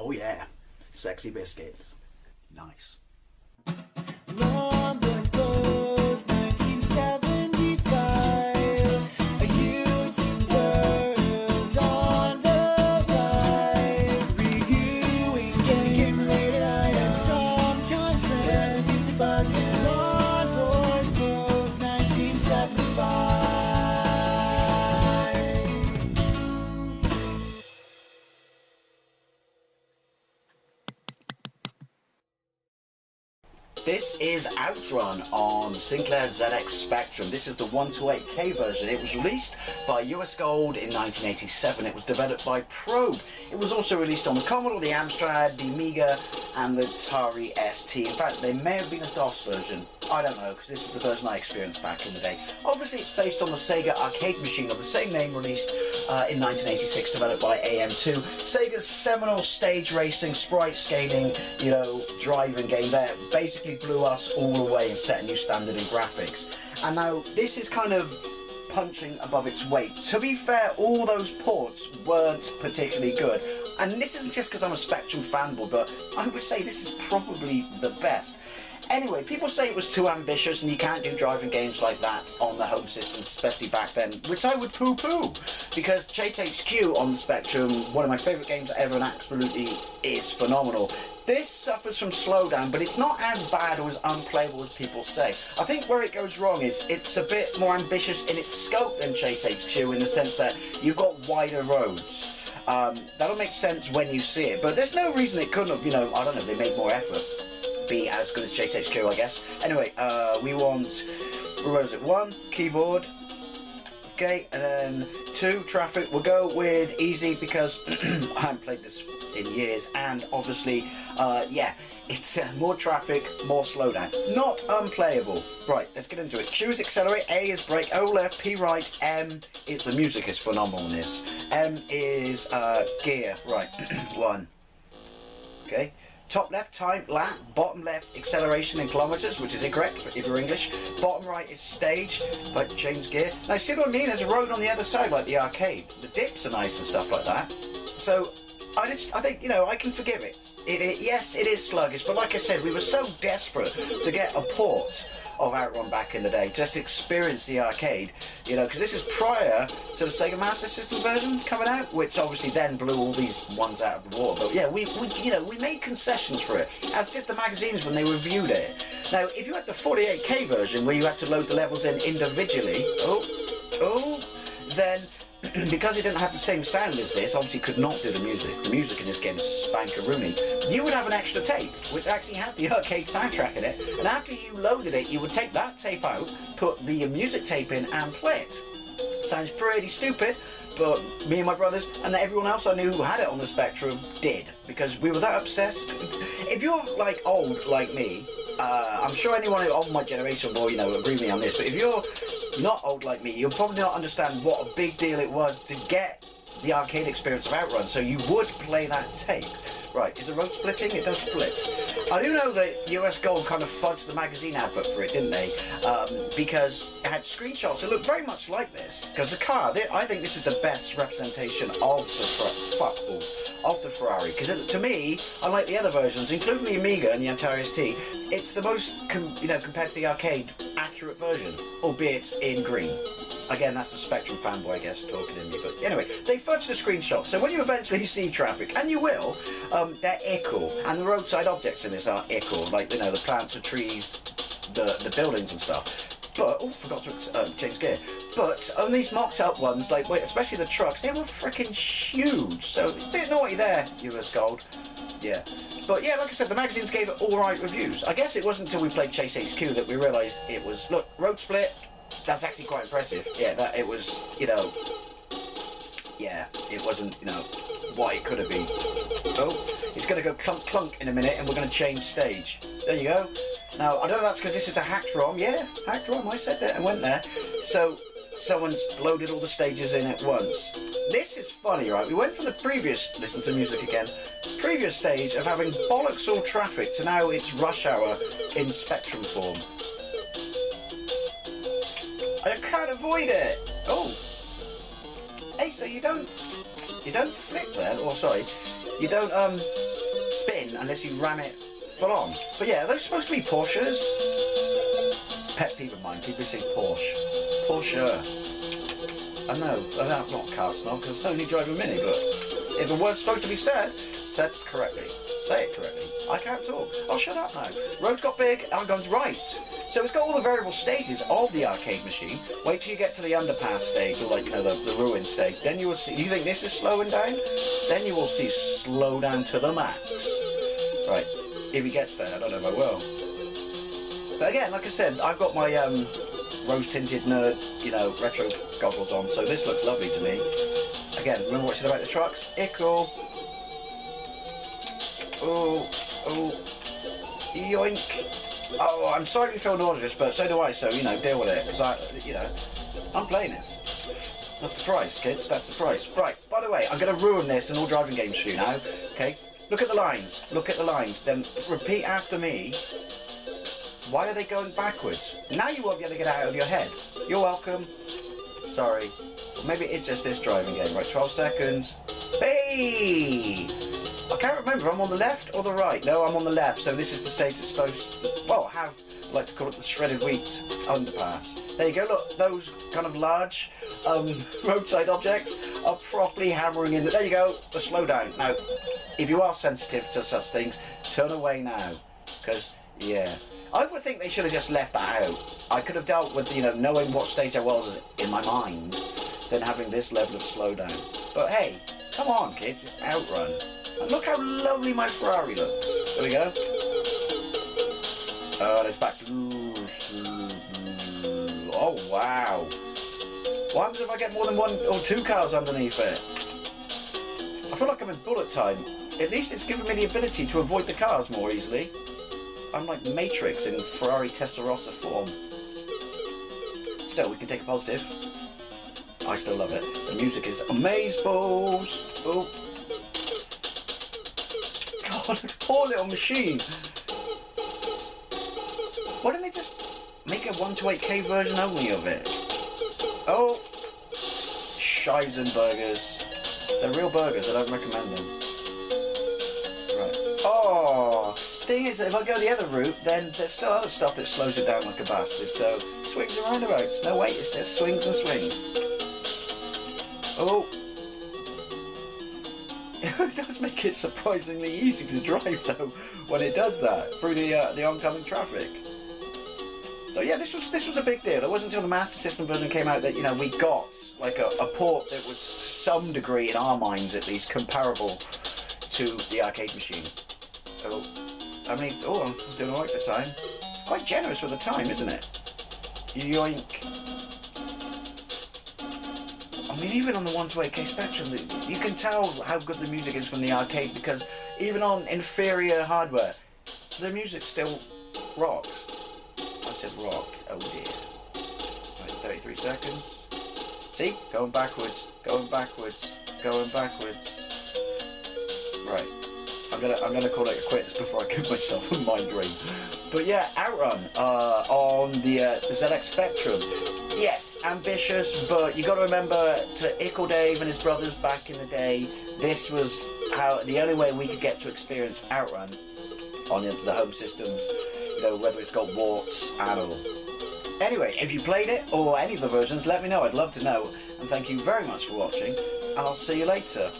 Oh yeah, sexy biscuits. Nice. Long goes 1975. A using girls on the rise. Reviewing games late at night and sometimes friends. But Long goes 1975. This is Outrun on Sinclair ZX Spectrum. This is the 128K version. It was released by US Gold in 1987. It was developed by Probe. It was also released on the Commodore, the Amstrad, the Amiga, and the Atari ST. In fact, there may have been a DOS version. I don't know, because this was the version I experienced back in the day. Obviously, it's based on the SEGA arcade machine of the same name, released in 1986, developed by AM2. SEGA's seminal stage racing, sprite scaling, driving game there basically blew us all away and set a new standard in graphics. And now this is kind of punching above its weight. To be fair, all those ports weren't particularly good. And this isn't just because I'm a Spectrum fanboy, but I would say this is probably the best. Anyway, people say it was too ambitious and you can't do driving games like that on the home systems, especially back then, which I would poo-poo, because Chase HQ on the Spectrum, one of my favourite games ever, and absolutely is phenomenal. This suffers from slowdown, but it's not as bad or as unplayable as people say. I think where it goes wrong is it's a bit more ambitious in its scope than Chase HQ, in the sense that you've got wider roads. That'll make sense when you see it, but there's no reason it couldn't have, I don't know, they made more effort. Be as good as Chase HQ, I guess. Anyway, we want, what is it, 1, keyboard, okay, and then 2, traffic. We'll go with easy because I haven't played this in years, and obviously, yeah, it's more traffic, more slowdown. Not unplayable. Right, let's get into it. Q is accelerate, A is brake, O left, P right, M is, the music is phenomenal in this. M is gear, right, 1, okay. Top left, time, lap. Bottom left, acceleration in kilometers, which is incorrect if you're English. Bottom right is stage, but change gear. Now, see what I mean? There's a road on the other side, like the arcade. The dips are nice and stuff like that. So, I think, I can forgive it. Yes, it is sluggish, but like I said, we were so desperate to get a port of Outrun back in the day, just experience the arcade, because this is prior to the Sega Master System version coming out, which obviously then blew all these ones out of the water. But yeah, we made concessions for it, as did the magazines when they reviewed it. Now, if you had the 48K version where you had to load the levels in individually, then because it didn't have the same sound as this, obviously could not do the music. The music in this game is spankaroonie. You would have an extra tape, which actually had the arcade soundtrack in it, and after you loaded it, you would take that tape out, put the music tape in, and play it. Sounds pretty stupid, but me and my brothers, and everyone else I knew who had it on the Spectrum, did, because we were that obsessed. If you're, like, old, like me, I'm sure anyone of my generation will, agree with me on this, but if you're not old like me, you'll probably not understand what a big deal it was to get the arcade experience of Outrun, so you would play that tape. Right, is the road splitting? It does split. I do know that US Gold kind of fudged the magazine advert for it, didn't they? Because it had screenshots that looked very much like this. Because the car, I think this is the best representation of the Ferrari. Because to me, unlike the other versions, including the Amiga and the Atari ST, it's the most, compared to the arcade, accurate version, albeit in green. Again, that's the Spectrum fanboy, I guess, talking in me. But anyway, they fudged the screenshot. So when you eventually see traffic, and you will, they're ickle. And the roadside objects in this are ickle. Like, the plants, the trees, the buildings and stuff. But, forgot to change gear. But on these mocked up ones, especially the trucks, they were freaking huge. So, a bit naughty there, US Gold. Yeah. But yeah, like I said, the magazines gave it alright reviews. I guess it wasn't until we played Chase HQ that we realised it was, look, road split. That's actually quite impressive. Yeah, that it was, yeah, it wasn't, what it could have been. Oh, it's going to go clunk clunk in a minute and we're going to change stage. There you go. Now, I don't know if that's because this is a hacked ROM. Yeah, hacked ROM, I said that and went there. So, someone's loaded all the stages in at once. This is funny, right? We went from the previous, listen to music again, previous stage of having bollocks all traffic to now it's rush hour in Spectrum form. I can't avoid it. Oh. Hey, so you don't You don't flip then, or sorry, you don't spin unless you ram it full on. But yeah, are those supposed to be Porsches? Pet peeve of mine, people say Porsche. Porsche. I know, I'm not a car snob because I only drive a Mini, but if the word's supposed to be said correctly. Say it correctly. I can't talk. I'll shut up now. Road's got big, I'm going right. So it's got all the variable stages of the arcade machine. Wait till you get to the underpass stage, or like, you know, the ruin stage. Then you will see, you think this is slowing down? Then you will see slow down to the max. Right, if he gets there, I don't know if I will. But again, like I said, I've got my rose-tinted nerd, you know, retro goggles on, so this looks lovely to me. Again, remember what I said about the trucks? Ickle. Oh, yoink. Oh, I'm sorry if you feel nauseous, but so do I, so, you know, deal with it, because I'm playing this. That's the price, kids, that's the price. Right, by the way, I'm going to ruin this in all driving games for you now, okay? Look at the lines, then repeat after me. Why are they going backwards? Now you won't be able to get it out of your head. You're welcome. Sorry. Maybe it's just this driving game. Right, 12 seconds. Hey! I can't remember if I'm on the left or the right. No, I'm on the left, so this is the stage that's supposed to, well, I like to call it the shredded wheat underpass. There you go, look, those kind of large roadside objects are properly hammering in. There you go, the slowdown. Now, if you are sensitive to such things, turn away now, because, yeah. I would think they should have just left that out. I could have dealt with, you know, knowing what stage I was in my mind, than having this level of slowdown. But hey, come on kids, it's Outrun. And look how lovely my Ferrari looks. There we go. Oh, it's back. Oh wow. What happens if I get more than one or two cars underneath it? I feel like I'm in bullet time. At least it's given me the ability to avoid the cars more easily. I'm like Matrix in Ferrari Testarossa form. Still, we can take a positive. I still love it. The music is amazeballs. Oh. God, poor little machine. Why didn't they just make a 128K version only of it? Oh. Scheisenburgers. They're real burgers, I don't recommend them. Right. Oh. Thing is, if I go the other route, then there's still other stuff that slows it down like a bastard. So, swings and roundabouts. No, wait, it's just swings and swings. Oh. It does make it surprisingly easy to drive, though, when it does that, through the oncoming traffic. So yeah, this was a big deal. It wasn't until the Master System version came out that, you know, we got like a port that was to some degree, in our minds at least, comparable to the arcade machine. Oh. I mean, oh, I'm doing alright for time. Quite generous with the time, isn't it? Yoink. I mean, even on the 128K Spectrum, you can tell how good the music is from the arcade, because even on inferior hardware, the music still rocks. I said rock. Oh dear. Right, 33 seconds. See? Going backwards, going backwards, going backwards. Right. I'm gonna call it quits before I give myself a migraine. But yeah, Outrun on the ZX Spectrum. Yes, ambitious, but you got to remember, to Ickle Dave and his brothers back in the day, this was how the only way we could get to experience Outrun on the home systems. You know, whether it's got warts and all. Anyway, if you played it or any of the versions, let me know. I'd love to know. And thank you very much for watching. And I'll see you later.